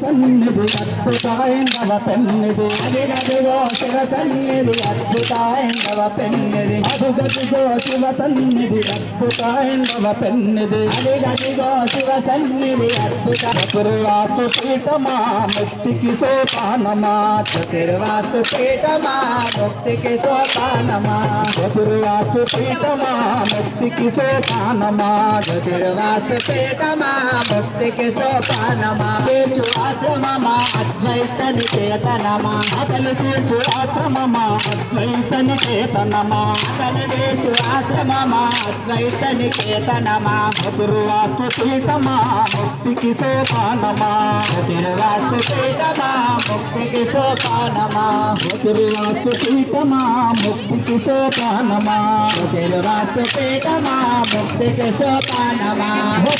సన్నిధి అద్భుతమైనవ పెన్నిది అదిగదిగో శివ సన్నిధి అద్భుతమైనవ పెన్నిది అదుగదిగో శివ సన్నిధి అద్భుతమైనవ పెన్నిది అదిగదిగో శివ సన్నిధి అద్భుత చతుర్వాస్తు పీఠమా ముక్తికి సోపానమా చతుర్వాస్తు పీఠమా ముక్తికి సోపానమా చతుర్వాస్తు పీఠమా ముక్తికి సోపానమా చతుర్వాస్తు పీఠమా ముక్తికి సోపానమా చేచు ఆశ్రమమా అద్వైత నికేతనమా అతలు చేచు ఆశ్రమమా అద్వైత నికేతనమా అతలు చేచు ఆశ్రమమా అద్వైత నికేతనమా చతుర్వాస్తు పీఠమా ముక్తికి సోపానమా చతుర్వాస్తు పీఠమా ముక్తికి సోపానమా చతుర్వాస్తు పీఠమా ముక్తికి సోపానమా చతుర్వాస్తు పీఠమా ముక్తికి సోపానమా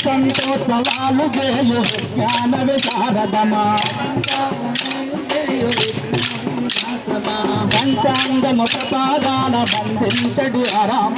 సంతోత్సవాలు చేయు జ్ఞాన విశారదమా పంచాంగము ప్రపాదాన బంధించడు అరాం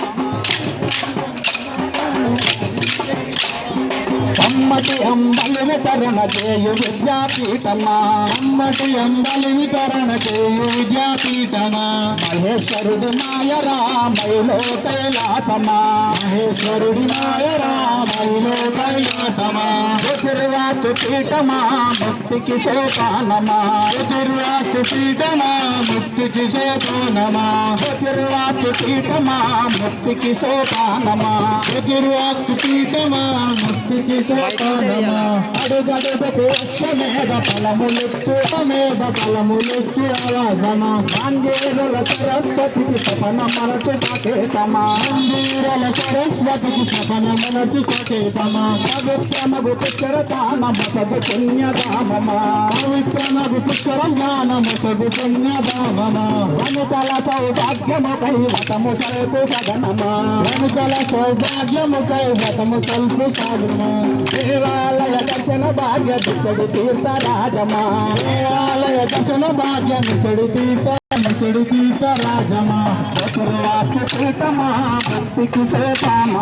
అమ్మటి అంబలి వితరణ చేయు విద్యాపీఠమా అమ్మటి అంబలి వితరణ చేయు విద్యాపీఠమా మహేశ్వరుడి మాయరా మైలో కైలాసమా మహేశ్వరుడి మాయరా మైలో కైలాసమా చతుర్వాస్తు పీఠమా ముక్తికి సోపానమా చతుర్వాస్తు పీఠమా ముక్తికి సోపానమా చతుర్వాస్తు పీఠమా ముక్తికి సోపానమా చతుర్వాస్తు పీఠమా ముక్తికి సోపానమా అడుగడుగుకు అశ్వమేధ ఫలములిచ్చు అమేధ ఫలములిచ్చు ఆవాసమా గాంధీరుల సరస్వతికి సపన మనసు సకేతమా గాంధీరుల సరస్వతికి సపన మనసు సకేతమా పవిత్రమగు పుష్కర తానమసగు పుణ్యధామమా పవిత్రమగు పుష్కర జ్ఞానమసగు పుణ్యధామమా వనితల సౌభాగ్యము కైవతము సల్పు సగనమా వనితల సౌభాగ్యము కైవతము సల్పు సగనమా దేవాలయ దర్శన భాగ్య దిశడు తీర్థరాజమా దేవాలయ దర్శన భాగ్య నిశడు తీర్థరాజమా చతుర్వాస్తు పీఠమా ముక్తికి సోపానమా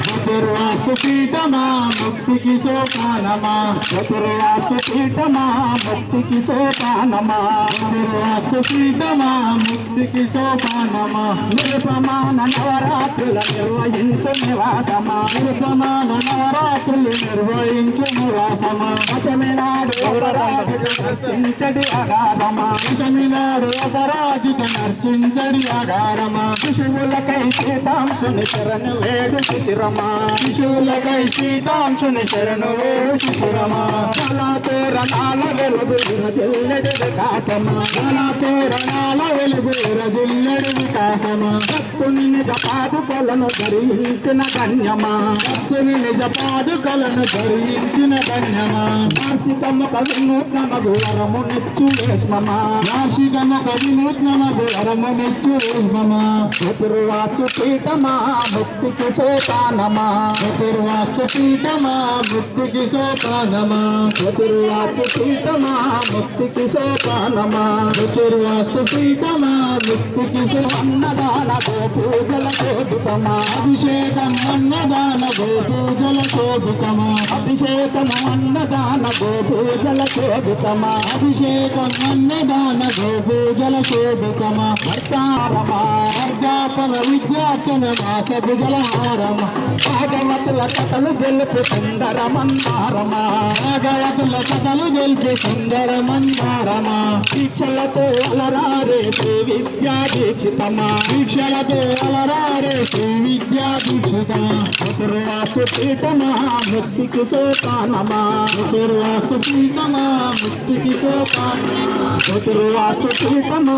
చతుర్వాస్తు పీఠమా ముక్తికి సోపానమా చతుర్వాస్తు పీఠమా ముక్తికి సోపానమా చతుర్వాస్తు పీఠమా ముక్తికి సోపానమా నిరుపమాన నవరాత్రుల నిర్వహించు నివాసమా నిరుపమాన నవరాత్రులు నిర్వహించు నివాసమా దశమినాడు అపరాజిత నర్చించడి అగాధమా దశమినాడు అపరాజిత నర్చించడి అగారమా శిశువులకై సీతాంశుని శరణు వేడు శిశిరమా శిశువులకై సీతాంశుని శరణు వేడు శిశిరమా కళాతోరణాల వెలుగు రజిల్లడి వికాసమా కళాతోరణాల వెలుగు రజిల్లడి వికాసమా భక్తుని నిజ పాదుకలను ధరించిన గణ్యమా భక్తుని నిజ పాదుకలను ధరించిన గణ్యమా వార్షికముఖ వినూత్నమగు వరము నెచ్చు వేష్మమా వార్షికముఖ వినూత్నమగు వరము నెచ్చు వేష్మమా చతుర్వాస్తు పీఠమా ముక్తికి సోపానమా చతుర్వాస్తు పీఠమా ముక్తికి సోపానమా చతుర్వాస్తు పీఠమా ముక్తికి సోపానమా చతుర్వాస్తు పీఠమా ముక్తికి అన్నదాన గోపూజల శోభితమా అభిషేకం అన్నదాన గోపూజల శోభితమా అభిషేకం అన్నదాన గోపూజల శోభితమా అభిషేకం అన్నదాన గోపూజల శోభితమా భర్తారమా అర్జాపన విద్యార్చన మాసభుజల హారమా భాగవతుల కథలు గెలుపు సుందర మందారమా భాగవతుల కథలు గెలిపి సుందర మందారమా దీక్షలతో అలరారే శ్రీ విద్యా దీక్షితమా దీక్షలతో అలరారే శ్రీ విద్యా దీక్షితమా చతుర్వాస్తు పీఠమా ముక్తికి సోపానమా చతుర్వాస్తు పీఠమా ముక్తికి సోపానమా చతుర్వాస్తు పీఠమా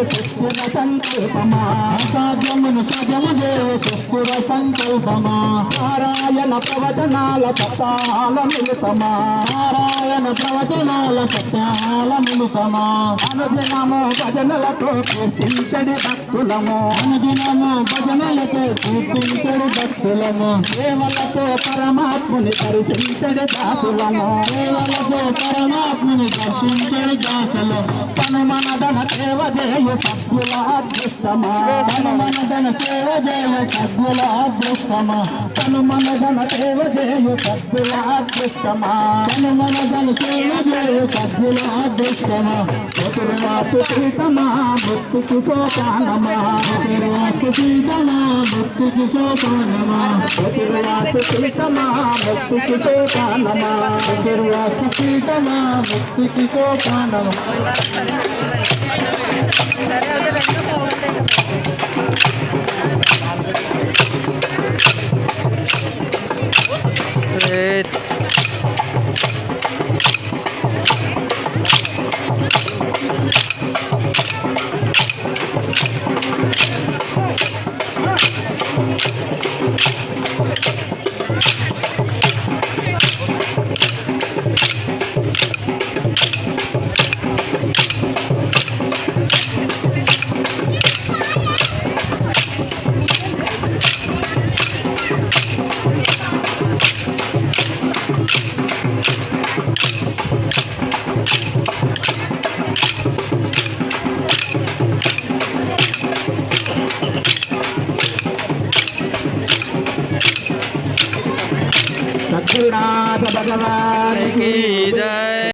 సుస్థిర సంకల్పమా సాధ్యమును సజము సుస్థిర సంకల్పమా నారాయణ ప్రవచనాల సత్యాల మిలుతమా నారాయణ ప్రవచనాల సత్యాల మిలుతమా అనుదినము భజనలతో కీర్తించడి భక్తులము అనుదినము భజనలతో కీర్తించడి భక్తులము సేవలతో పరమాత్ముని దర్శించడి దాసులము సేవలతో పరమాత్మ స్వామిని దర్శించని దాసలు తనుమనదన సేవ చేయు సభ్యుల అదృష్టమా తనుమనదన సేవ చేయు సభ్యుల అదృష్టమా తనుమనదన సేవ చేయు సభ్యుల అదృష్టమా తనుమనదన సేవ చేయు సభ్యుల అదృష్టమా చతుర్వాసు పీఠమా భక్తికి సోపానమా చతుర్వాసు పీఠమా భక్తికి సోపానమా చతుర్వాసు పీఠమా భక్తికి సోపానమా చతుర్వాసు పీఠమా భక్తికి సోపానమా सद्गुरुनाथ भगवान की जय।